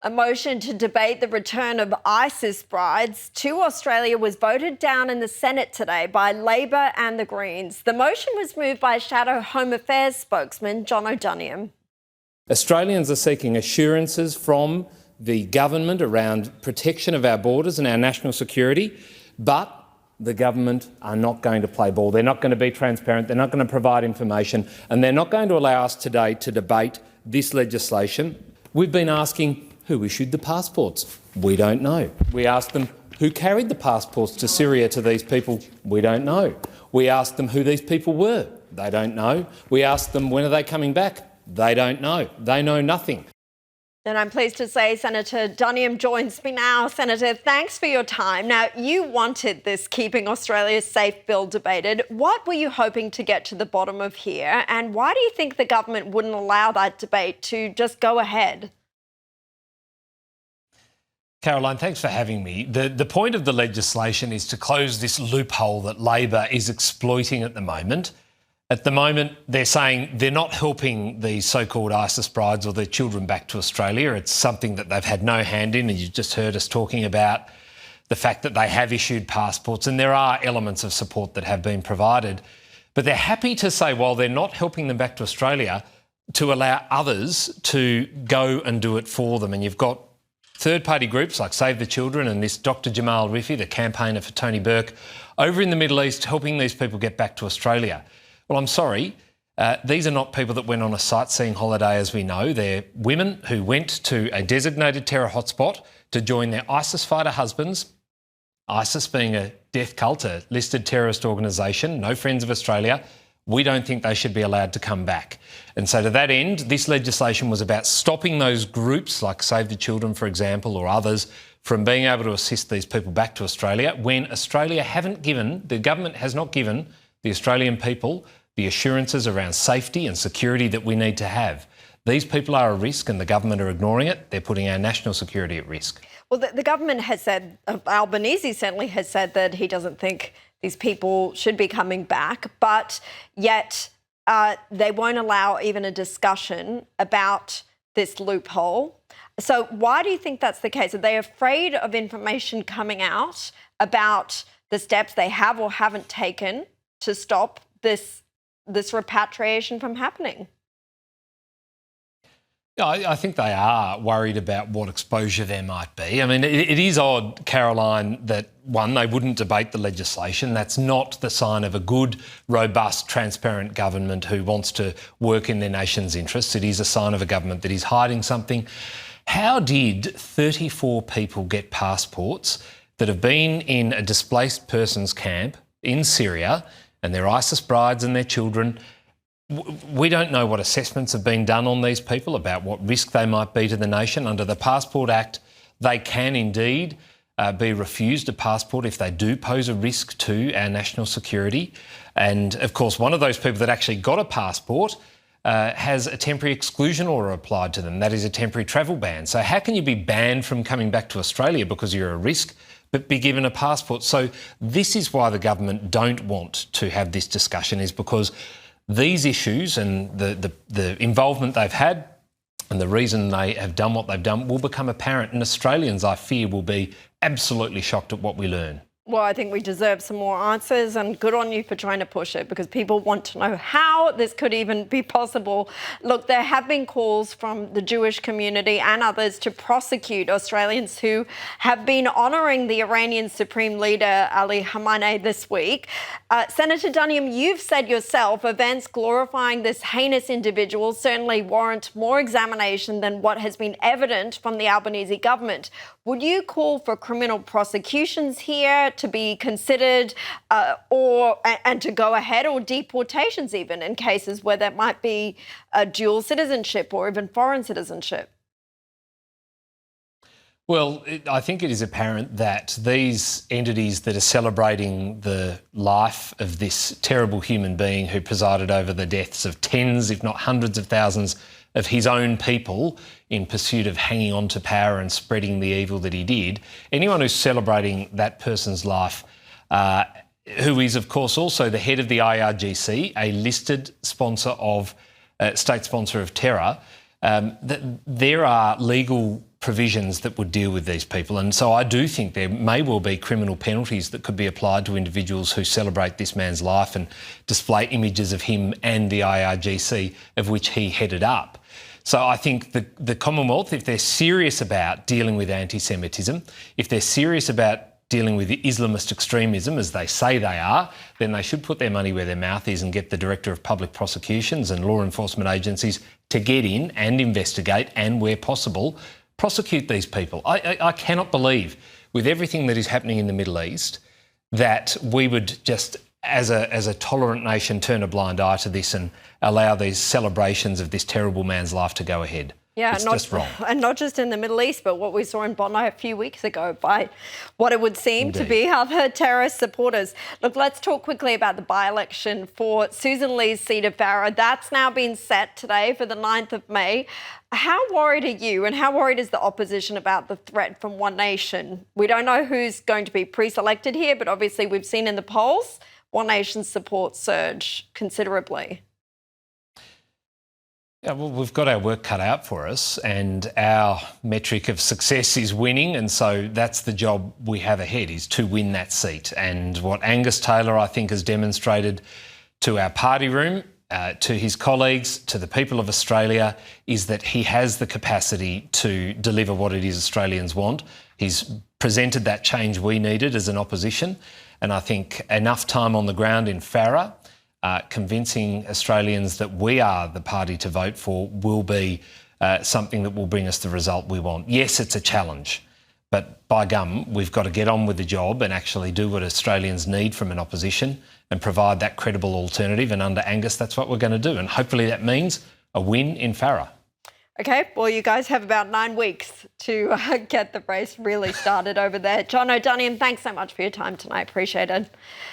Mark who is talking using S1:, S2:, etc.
S1: A motion to debate the return of ISIS brides to Australia was voted down in the Senate today by Labor and the Greens. The motion was moved by Shadow Home Affairs spokesman Jonathon.
S2: Australians are seeking assurances from the government around protection of our borders and our national security, but the government are not going to play ball. They're not going to be transparent. They're not going to provide information, and they're not going to allow us today to debate this legislation. We've been asking who issued the passports. We don't know. We asked them who carried the passports to Syria to these people. We don't know. We asked them who these people were. They don't know. We asked them when are they coming back. They don't know. They know nothing.
S1: And I'm pleased to say Senator Duniam joins me now. Senator, thanks for your time. Now, you wanted this Keeping Australia Safe bill debated. What were you hoping to get to the bottom of here? And why do you think the government wouldn't allow that debate to just go ahead?
S3: Caroline, thanks for having me. The point of the legislation is to close this loophole that Labor is exploiting at the moment. At the moment, they're saying they're not helping these so-called ISIS brides or their children back to Australia. It's something that they've had no hand in, and you've just heard us talking about the fact that they have issued passports, and there are elements of support that have been provided. But they're happy to say, while they're not helping them back to Australia, to allow others to go and do it for them. And you've got third-party groups like Save the Children and this Dr Jamal Rifi, the campaigner for Tony Burke, over in the Middle East helping these people get back to Australia. Well, I'm sorry, these are not people that went on a sightseeing holiday, as we know. They're women who went to a designated terror hotspot to join their ISIS fighter husbands, ISIS being a death cult, a listed terrorist organisation, no friends of Australia. We don't think they should be allowed to come back. And so to that end, this legislation was about stopping those groups like Save the Children, for example, or others from being able to assist these people back to Australia when the government has not given the Australian people the assurances around safety and security that we need to have. These people are a risk and the government are ignoring it. They're putting our national security at risk.
S1: Well, the government has said, Albanese certainly has said that he doesn't think these people should be coming back, but yet they won't allow even a discussion about this loophole. So why do you think that's the case? Are they afraid of information coming out about the steps they have or haven't taken to stop this repatriation from happening?
S3: Yeah, I think they are worried about what exposure there might be. I mean, it is odd, Caroline, that, one, they wouldn't debate the legislation. That's not the sign of a good, robust, transparent government who wants to work in their nation's interests. It is a sign of a government that is hiding something. How did 34 people get passports that have been in a displaced persons camp in Syria, and they're ISIS brides and their children? We don't know what assessments have been done on these people about what risk they might be to the nation. Under the Passport Act, they can indeed be refused a passport if they do pose a risk to our national security. And, of course, one of those people that actually got a passport has a temporary exclusion order applied to them. That is a temporary travel ban. So how can you be banned from coming back to Australia because you're a risk but be given a passport? So this is why the government don't want to have this discussion, is because these issues and the involvement they've had and the reason they have done what they've done will become apparent, and Australians, I fear, will be absolutely shocked at what we learn.
S1: Well, I think we deserve some more answers, and good on you for trying to push it, because people want to know how this could even be possible. Look, there have been calls from the Jewish community and others to prosecute Australians who have been honouring the Iranian Supreme Leader Ali Khamenei this week. Senator Duniam, you've said yourself events glorifying this heinous individual certainly warrant more examination than what has been evident from the Albanese government. Would you call for criminal prosecutions here to be considered and to go ahead, or deportations even in cases where there might be a dual citizenship or even foreign citizenship?
S3: Well, I think it is apparent that these entities that are celebrating the life of this terrible human being who presided over the deaths of tens, if not hundreds of thousands of his own people in pursuit of hanging on to power and spreading the evil that he did, anyone who's celebrating that person's life, who is, of course, also the head of the IRGC, a listed sponsor of, state sponsor of terror, there are legal provisions that would deal with these people. And so I do think there may well be criminal penalties that could be applied to individuals who celebrate this man's life and display images of him and the IRGC of which he headed up. So I think the Commonwealth, if they're serious about dealing with anti-Semitism, if they're serious about dealing with Islamist extremism, as they say they are, then they should put their money where their mouth is and get the Director of Public Prosecutions and law enforcement agencies to get in and investigate and, where possible, prosecute these people. I cannot believe, with everything that is happening in the Middle East, that we would just, as a tolerant nation, turn a blind eye to this and allow these celebrations of this terrible man's life to go ahead.
S1: Yeah,
S3: it's just wrong.
S1: And not just in the Middle East, but what we saw in Bondi a few weeks ago by what it would seem to be other terrorist supporters. Look, let's talk quickly about the by-election for Susan Lee's seat of Farrer. That's now been set today for the 9th of May. How worried are you and how worried is the opposition about the threat from One Nation? We don't know who's going to be pre-selected here, but obviously we've seen in the polls One Nation's support surge considerably.
S3: Yeah, well, we've got our work cut out for us and our metric of success is winning, and so that's the job we have ahead, is to win that seat. And what Angus Taylor, I think, has demonstrated to our party room, to his colleagues, to the people of Australia, is that he has the capacity to deliver what it is Australians want. He's presented that change we needed as an opposition, and I think enough time on the ground in Farrer, convincing Australians that we are the party to vote for will be something that will bring us the result we want. Yes, it's a challenge, but by gum, we've got to get on with the job and actually do what Australians need from an opposition and provide that credible alternative. And under Angus, that's what we're going to do. And hopefully that means a win in Farrer.
S1: Okay, well, you guys have about 9 weeks to get the race really started over there. Duniam, thanks so much for your time tonight. Appreciate it.